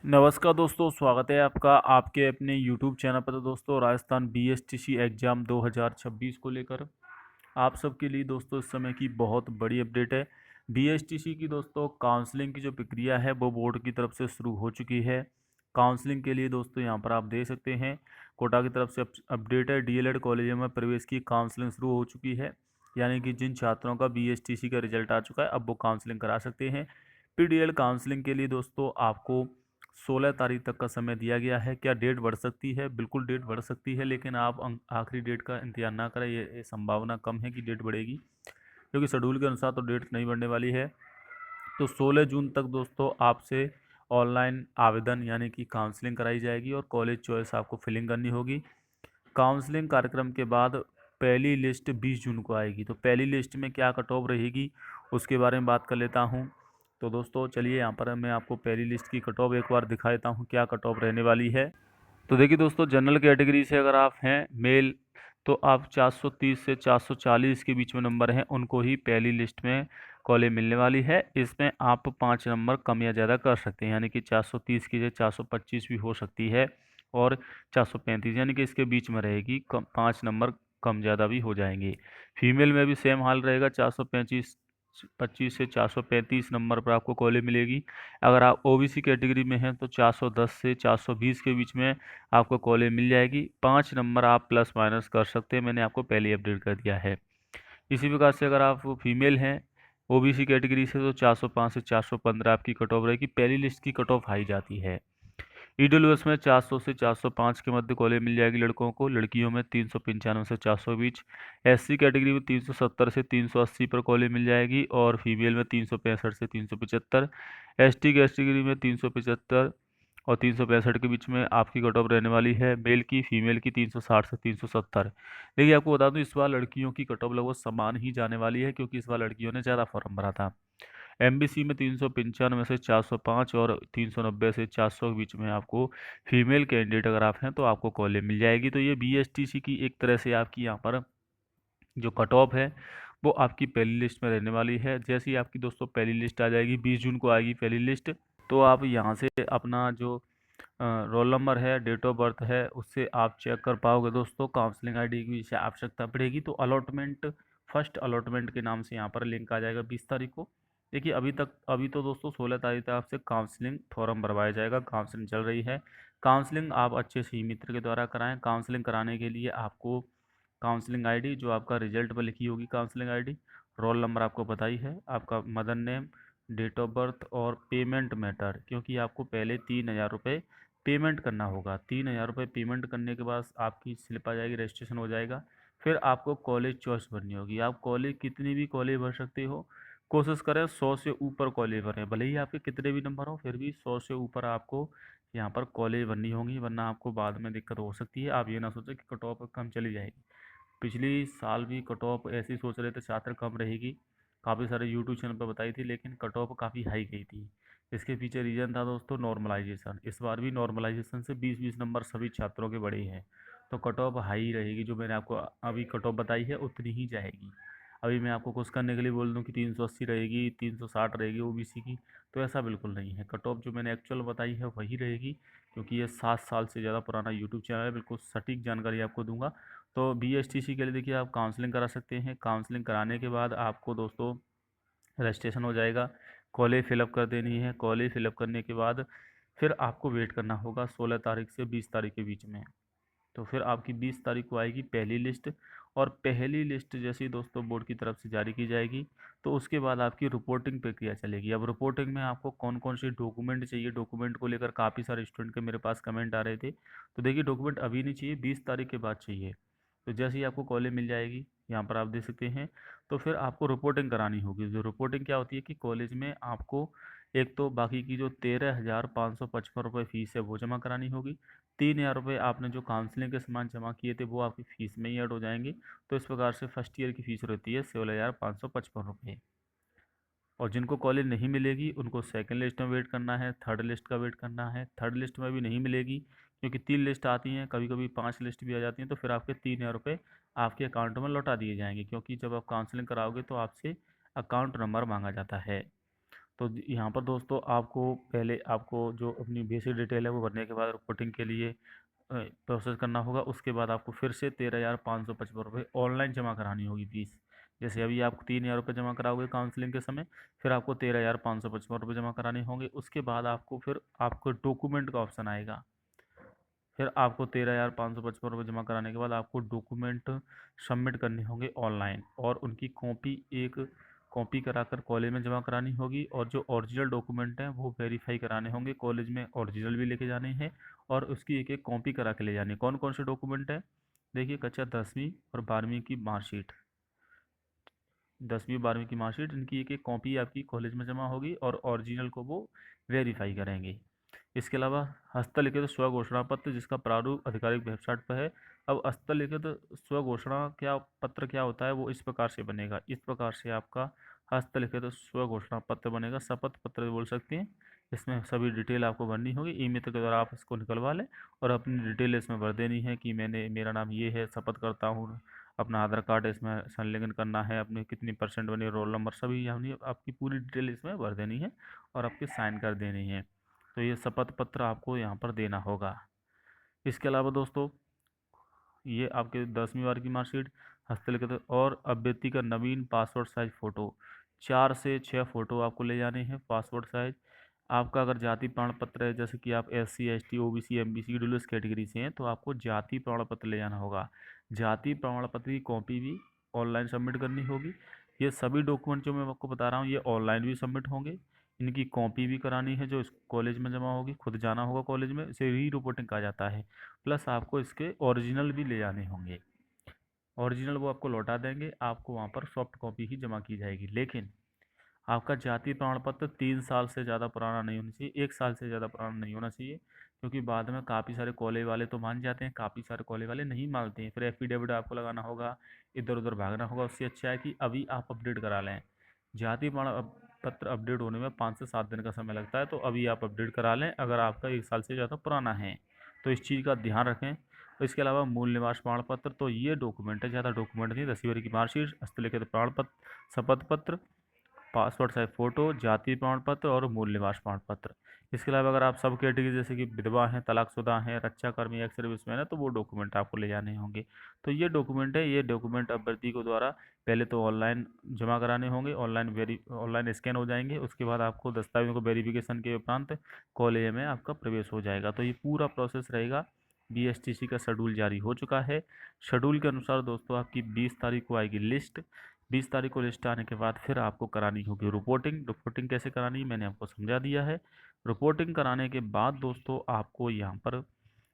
नमस्कार दोस्तों, स्वागत है आपका आपके अपने यूट्यूब चैनल पर। तो दोस्तों, राजस्थान बीएसटीसी एग्ज़ाम 2026 को लेकर आप सबके लिए दोस्तों इस समय की बहुत बड़ी अपडेट है। बीएसटीसी की दोस्तों काउंसलिंग की जो प्रक्रिया है वो बोर्ड की तरफ से शुरू हो चुकी है। काउंसलिंग के लिए दोस्तों यहाँ पर आप देख सकते हैं कोटा की तरफ से अपडेट है। डीएलएड कॉलेजों में प्रवेश की काउंसलिंग शुरू हो चुकी है, यानी कि जिन छात्रों का बीएसटीसी का रिजल्ट आ चुका है अब वो काउंसलिंग करा सकते हैं। पीडीएल काउंसलिंग के लिए दोस्तों आपको 16 तारीख तक का समय दिया गया है। क्या डेट बढ़ सकती है? बिल्कुल डेट बढ़ सकती है, लेकिन आप आखिरी डेट का इंतजार ना करें। ये संभावना कम है कि डेट बढ़ेगी, क्योंकि शेड्यूल के अनुसार तो डेट नहीं बढ़ने वाली है। तो 16 जून तक दोस्तों आपसे ऑनलाइन आवेदन यानी कि काउंसलिंग कराई जाएगी और कॉलेज चॉइस आपको फिलिंग करनी होगी। काउंसलिंग कार्यक्रम के बाद पहली लिस्ट 20 जून को आएगी। तो पहली लिस्ट में क्या कट ऑफ रहेगी उसके बारे में बात कर लेता हूँ। तो दोस्तों चलिए यहाँ पर मैं आपको पहली लिस्ट की कट ऑफ एक बार दिखा देता हूँ क्या कट ऑफ रहने वाली है। तो देखिए दोस्तों, जनरल कैटेगरी से अगर आप हैं मेल तो आप 430 से 440 के बीच में नंबर हैं उनको ही पहली लिस्ट में कॉलेज मिलने वाली है। इसमें आप 5 नंबर कम या ज़्यादा कर सकते हैं, यानी कि 430 की जगह 425 भी हो सकती है और 435 यानी कि इसके बीच में रहेगी। कम 5 नंबर कम ज़्यादा भी हो जाएंगे। फीमेल में भी सेम हाल रहेगा, 435 25 से 435 नंबर पर आपको कॉलेज मिलेगी। अगर आप ओबीसी कैटेगरी में हैं तो 410 से 420 के बीच में आपको कॉलेज मिल जाएगी। 5 नंबर आप प्लस माइनस कर सकते हैं, मैंने आपको पहले अपडेट कर दिया है। इसी प्रकार से अगर आप फीमेल हैं ओबीसी कैटेगरी से तो 405 से 415 आपकी कट ऑफ रहेगी। पहली लिस्ट की कट ऑफ हाई जाती है। ईडब्ल्यूएस में 400 से 405 के मध्य कॉलेज मिल जाएगी लड़कों को। लड़कियों में 395 से 400 के बीच। एससी कैटेगरी में 370 से 380 पर कॉलेज मिल जाएगी और फीमेल में 365 से 375। एसटी कैटेगरी में 375 और 365 के बीच में आपकी कट ऑफ रहने वाली है। मेल की फीमेल की 360 से 370। देखिए आपको बता दूं, इस बार लड़कियों की कट ऑफ लगभग समान ही जाने वाली है, क्योंकि इस बार लड़कियों ने ज़्यादा फॉर्म भरा था। एमबीसी में 395 से 405 और 390 से 400 के बीच में आपको फीमेल कैंडिडेट अगर आप हैं तो आपको कॉलेज मिल जाएगी। तो ये बीएसटीसी की एक तरह से आपकी यहाँ पर जो कट ऑफ है वो आपकी पहली लिस्ट में रहने वाली है। जैसे ही आपकी दोस्तों पहली लिस्ट आ जाएगी, 20 जून को आएगी पहली लिस्ट, तो आप यहाँ से अपना जो रोल नंबर है, डेट ऑफ बर्थ है, उससे आप चेक कर पाओगे दोस्तों। काउंसलिंग आईडी की विषय आवश्यकता पड़ेगी तो अलॉटमेंट, फर्स्ट अलॉटमेंट के नाम से यहाँ पर लिंक आ जाएगा 20 तारीख को। देखिए अभी तो दोस्तों 16 तारीख तक आपसे काउंसलिंग फॉर्म भरवाया जाएगा। काउंसलिंग चल रही है। काउंसलिंग आप अच्छे से ही मित्र के द्वारा कराएं। काउंसलिंग कराने के लिए आपको काउंसलिंग आईडी जो आपका रिजल्ट पर लिखी होगी, काउंसलिंग आईडी, रोल नंबर आपको पता ही है, आपका mother name, date of birth और पेमेंट मेथड, क्योंकि आपको पहले 3,000 रुपये पेमेंट करना होगा। 3,000 रुपये पेमेंट करने के बाद आपकी स्लिप आ जाएगी, रजिस्ट्रेशन हो जाएगा। फिर आपको कॉलेज चॉइस भरनी होगी। आप कॉलेज कितनी भी कॉलेज भर सकते हो। कोशिश करें 100 से ऊपर कॉलेज भरें, भले ही आपके कितने भी नंबर हो फिर भी 100 से ऊपर आपको यहाँ पर कॉलेज भरनी होगी, वरना आपको बाद में दिक्कत हो सकती है। आप ये ना सोचें कि कट ऑफ कम चली जाएगी। पिछली साल भी कट ऑफ ऐसे ही सोच रहे थे छात्र कम रहेगी, काफ़ी सारे यूट्यूब चैनल पर बताई थी, लेकिन कट ऑफ काफ़ी हाई गई थी। इसके पीछे रीज़न था दोस्तों नॉर्मलाइजेशन। इस बार भी नॉर्मलाइजेशन से 20-20 नंबर सभी छात्रों के बढ़े हैं, तो कट ऑफ हाई रहेगी। जो मैंने आपको अभी कट ऑफ बताई है उतनी ही जाएगी। अभी मैं आपको कुछ करने के लिए बोल दूं कि 380 रहेगी, 360 रहेगी ओबीसी की, तो ऐसा बिल्कुल नहीं है। कट ऑफ जो मैंने एक्चुअल बताई है वही रहेगी, क्योंकि ये 7 साल से ज़्यादा पुराना यूट्यूब चैनल है। बिल्कुल सटीक जानकारी आपको दूंगा। तो बीएसटीसी के लिए देखिए आप काउंसलिंग करा सकते हैं। काउंसलिंग कराने के बाद आपको दोस्तों रजिस्ट्रेशन हो जाएगा। कॉलेज फिलअप कर देनी है। कॉलेज फिलअप करने के बाद फिर आपको वेट करना होगा 16 तारीख से 20 तारीख के बीच में। तो फिर आपकी 20 तारीख को आएगी पहली लिस्ट, और पहली लिस्ट जैसे ही दोस्तों बोर्ड की तरफ से जारी की जाएगी तो उसके बाद आपकी रिपोर्टिंग प्रक्रिया चलेगी। अब रिपोर्टिंग में आपको कौन कौन से डॉक्यूमेंट चाहिए, डॉक्यूमेंट को लेकर काफ़ी सारे स्टूडेंट के मेरे पास कमेंट आ रहे थे। तो देखिए डॉक्यूमेंट अभी नहीं चाहिए, 20 तारीख के बाद चाहिए। तो जैसे ही आपको कॉलेज मिल जाएगी, यहाँ पर आप देख सकते हैं, तो फिर आपको रिपोर्टिंग करानी होगी। जो रिपोर्टिंग क्या होती है कि कॉलेज में आपको एक तो बाकी की जो 13,555 रुपये फीस है वो जमा करानी होगी। 3,000 रुपये आपने जो काउंसलिंग के सामान जमा किए थे वो आपकी फ़ीस में ही ऐड हो जाएंगे। तो इस प्रकार से फर्स्ट ईयर की फ़ीस रहती है 16,555 रुपये। और जिनको कॉलेज नहीं मिलेगी उनको सेकंड लिस्ट में वेट करना है, थर्ड लिस्ट का वेट करना है। थर्ड लिस्ट में भी नहीं मिलेगी, क्योंकि 3 लिस्ट आती हैं, कभी कभी 5 लिस्ट भी आ जाती हैं, तो फिर आपके 3,000 रुपये आपके अकाउंट में लौटा दिए जाएंगे, क्योंकि जब आप काउंसलिंग कराओगे तो आपसे अकाउंट नंबर मांगा जाता है। तो यहाँ पर दोस्तों आपको पहले आपको जो अपनी बेसिक डिटेल है वो भरने के बाद रिपोर्टिंग के लिए प्रोसेस करना होगा। उसके बाद आपको फिर से 13,555 रुपये ऑनलाइन जमा करानी होगी फीस। जैसे अभी आप 3,000 रुपये जमा कराओगे काउंसलिंग के समय, फिर आपको 13,555 रुपये जमा कराने होंगे। उसके बाद आपको फिर आपको डॉक्यूमेंट का ऑप्शन आएगा। फिर आपको 13,555 रुपये जमा कराने के बाद आपको डॉक्यूमेंट सबमिट करने होंगे ऑनलाइन, और उनकी कॉपी एक कॉपी कराकर कॉलेज में जमा करानी होगी। और जो ओरिजिनल डॉक्यूमेंट हैं वो वेरीफाई कराने होंगे कॉलेज में, ओरिजिनल भी लेके जाने हैं और उसकी एक एक कॉपी करा के ले जानी है। कौन कौन से डॉक्यूमेंट हैं? देखिए, कक्षा 10वीं और 12वीं की मार्कशीट, 10वीं 12वीं की मार्कशीट, इनकी एक एक कॉपी आपकी कॉलेज में जमा होगी और ओरिजिनल को वो वेरीफाई करेंगे। इसके अलावा हस्तलिखित स्व घोषणा पत्र, जिसका प्रारूप आधिकारिक वेबसाइट पर है। अब हस्तलिखित स्व घोषणा क्या पत्र क्या होता है, वो इस प्रकार से बनेगा। इस प्रकार से आपका हस्तलिखित स्व घोषणा पत्र बनेगा, शपथ पत्र भी बोल सकते हैं। इसमें सभी डिटेल आपको भरनी होगी। ई मित्र के द्वारा आप इसको निकलवा लें और अपनी डिटेल इसमें भर देनी है कि मेरा नाम ये है, शपथ करता हूँ, अपना आधार कार्ड इसमें संलग्न करना है, अपने कितनी परसेंट बनी, रोल नंबर, सभी यानी आपकी पूरी डिटेल इसमें भर देनी है और आपके साइन कर देनी है। तो ये शपथ पत्र आपको यहाँ पर देना होगा। इसके अलावा दोस्तों ये आपके 10वीं बार की मार्कशीट, हस्तलिखित और अभ्यर्थी का नवीन पासपोर्ट साइज फ़ोटो, 4 से 6 फ़ोटो आपको ले जाने हैं पासपोर्ट साइज। आपका अगर जाति प्रमाण पत्र है, जैसे कि आप SC ST OBC MBC EWS category से हैं, तो आपको जाति प्रमाण पत्र ले जाना होगा। जाति प्रमाण पत्र की कॉपी भी ऑनलाइन सबमिट करनी होगी। ये सभी डॉक्यूमेंट जो मैं आपको बता रहा हूँ ये ऑनलाइन भी सबमिट होंगे। इनकी कॉपी भी करानी है जो इस कॉलेज में जमा होगी, खुद जाना होगा कॉलेज में, इसे री रिपोर्टिंग कहा जाता है। प्लस आपको इसके ओरिजिनल भी ले जाने होंगे। ओरिजिनल वो आपको लौटा देंगे, आपको वहाँ पर सॉफ्ट कॉपी ही जमा की जाएगी। लेकिन आपका जाति प्रमाण पत्र 3 साल से ज़्यादा पुराना नहीं होना चाहिए, 1 साल से ज़्यादा पुराना नहीं होना चाहिए, क्योंकि बाद में काफ़ी सारे कॉलेज वाले तो मान जाते हैं, काफ़ी सारे कॉलेज वाले नहीं मानते हैं, फिर एफिडेविट आपको लगाना होगा, इधर उधर भागना होगा। उससे अच्छा है कि अभी आप अपडेट करा लें। जाति प्रमाण पत्र अपडेट होने में 5 से 7 दिन का समय लगता है, तो अभी आप अपडेट करा लें अगर आपका 1 साल से ज़्यादा पुराना है, तो इस चीज़ का ध्यान रखें। और इसके अलावा मूल निवास प्रमाण पत्र, तो ये डॉक्यूमेंट है, ज़्यादा डॉक्यूमेंट नहीं, 10वीं बार की मार्कशीट, हस्तलिखित प्रमाण पत्र, शपथ पत्र, पासपोर्ट साइज फ़ोटो, जाति प्रमाण पत्र और मूल निवास प्रमाण पत्र। इसके अलावा अगर आप सब कैटेगरी जैसे कि विधवा हैं, तलाकशुदा हैं, रक्षाकर्मी, एक्स सर्विसमैन है, तो वो डॉक्यूमेंट आपको ले जाने होंगे। तो ये डॉक्यूमेंट है, ये डॉक्यूमेंट अभ्यर्थी को द्वारा पहले तो ऑनलाइन जमा कराने होंगे, ऑनलाइन स्कैन हो जाएंगे। उसके बाद आपको दस्तावेजों को वेरिफिकेशन के उपरांत कॉलेज में आपका प्रवेश हो जाएगा। तो ये पूरा प्रोसेस रहेगा। BSTC का शेड्यूल जारी हो चुका है। शेड्यूल के अनुसार दोस्तों आपकी 20 तारीख को आएगी लिस्ट। 20 तारीख को लिस्ट आने के बाद फिर आपको करानी होगी रिपोर्टिंग कैसे करानी है मैंने आपको समझा दिया है। रिपोर्टिंग कराने के बाद दोस्तों आपको यहाँ पर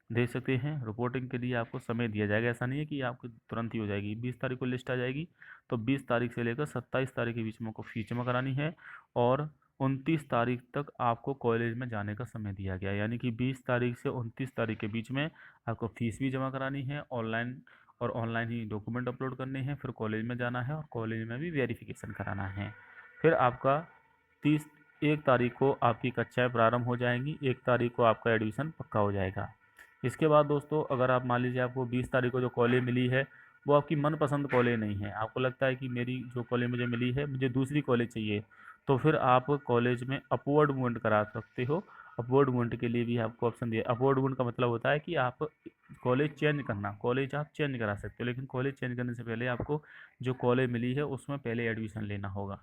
देख सकते हैं, रिपोर्टिंग के लिए आपको समय दिया जाएगा। ऐसा नहीं है कि आपको तुरंत ही हो जाएगी। 20 तारीख को लिस्ट आ जाएगी, तो 20 तारीख से लेकर 27 तारीख के बीच में आपको फीस जमा करानी है और 29 तारीख तक आपको कॉलेज में जाने का समय दिया गया है। यानी कि 20 तारीख से 29 तारीख के बीच में आपको फीस भी जमा करानी है ऑनलाइन, और ऑनलाइन ही डॉक्यूमेंट अपलोड करने हैं। फिर कॉलेज में जाना है और कॉलेज में भी वेरिफिकेशन कराना है। फिर आपका 1 तारीख को आपकी कक्षाएँ प्रारंभ हो जाएंगी, 1 तारीख को आपका एडमिशन पक्का हो जाएगा। इसके बाद दोस्तों अगर आप मान लीजिए आपको 20 तारीख को जो कॉलेज मिली है वो आपकी मनपसंद कॉलेज नहीं है, आपको लगता है कि मेरी जो कॉलेज मुझे मिली है मुझे दूसरी कॉलेज चाहिए, तो फिर आप कॉलेज में अपवर्ड मूवमेंट करा सकते हो। अपवर्ड मूवमेंट के लिए भी आपको ऑप्शन दिया। अपवर्ड मूवमेंट का मतलब होता है कि आप कॉलेज चेंज करना, कॉलेज आप चेंज करा सकते हो, लेकिन कॉलेज चेंज करने से पहले आपको जो कॉलेज मिली है उसमें पहले एडमिशन लेना होगा।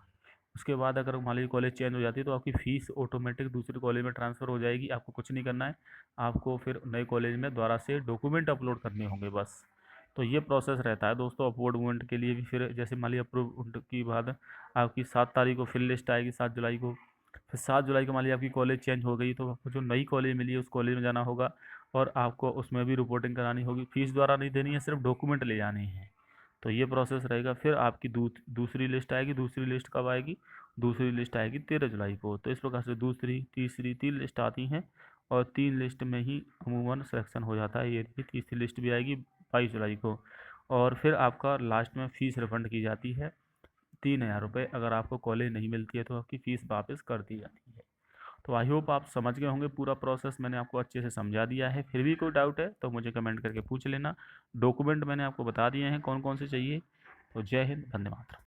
उसके बाद अगर मान लीजिए कॉलेज चेंज हो जाती है तो आपकी फ़ीस ऑटोमेटिक दूसरे कॉलेज में ट्रांसफ़र हो जाएगी, आपको कुछ नहीं करना है। आपको फिर नए कॉलेज में दोबारा से डॉक्यूमेंट अपलोड करने होंगे बस। तो ये प्रोसेस रहता है दोस्तों अपवर्ड मूवमेंट के लिए भी। फिर जैसे मान लीजिए अप्रूव की बाद आपकी 7 तारीख को फिर लिस्ट आएगी, 7 जुलाई को। फिर 7 जुलाई को मान लीजिए आपकी कॉलेज चेंज हो गई, तो आपको जो नई कॉलेज मिली है उस कॉलेज में जाना होगा और आपको उसमें भी रिपोर्टिंग करानी होगी। फीस द्वारा नहीं देनी है, सिर्फ डॉक्यूमेंट ले जाने हैं। तो ये प्रोसेस रहेगा। फिर आपकी दूसरी लिस्ट आएगी। दूसरी लिस्ट कब आएगी? दूसरी लिस्ट आएगी 13 जुलाई को। तो इस प्रकार से दूसरी, तीसरी, 3 लिस्ट आती हैं और 3 लिस्ट में ही अमूमन सिलेक्शन हो जाता है। ये तीसरी लिस्ट भी आएगी 22 जुलाई को। और फिर आपका लास्ट में फ़ीस रिफंड की जाती है 3,000 रुपये। अगर आपको कॉलेज नहीं मिलती है तो आपकी फ़ीस वापस कर दी जाती है। तो आई होप आप समझ गए होंगे, पूरा प्रोसेस मैंने आपको अच्छे से समझा दिया है। फिर भी कोई डाउट है तो मुझे कमेंट करके पूछ लेना। डॉक्यूमेंट मैंने आपको बता दिए हैं कौन कौन से चाहिए। तो जय हिंद, वंदे मातरम।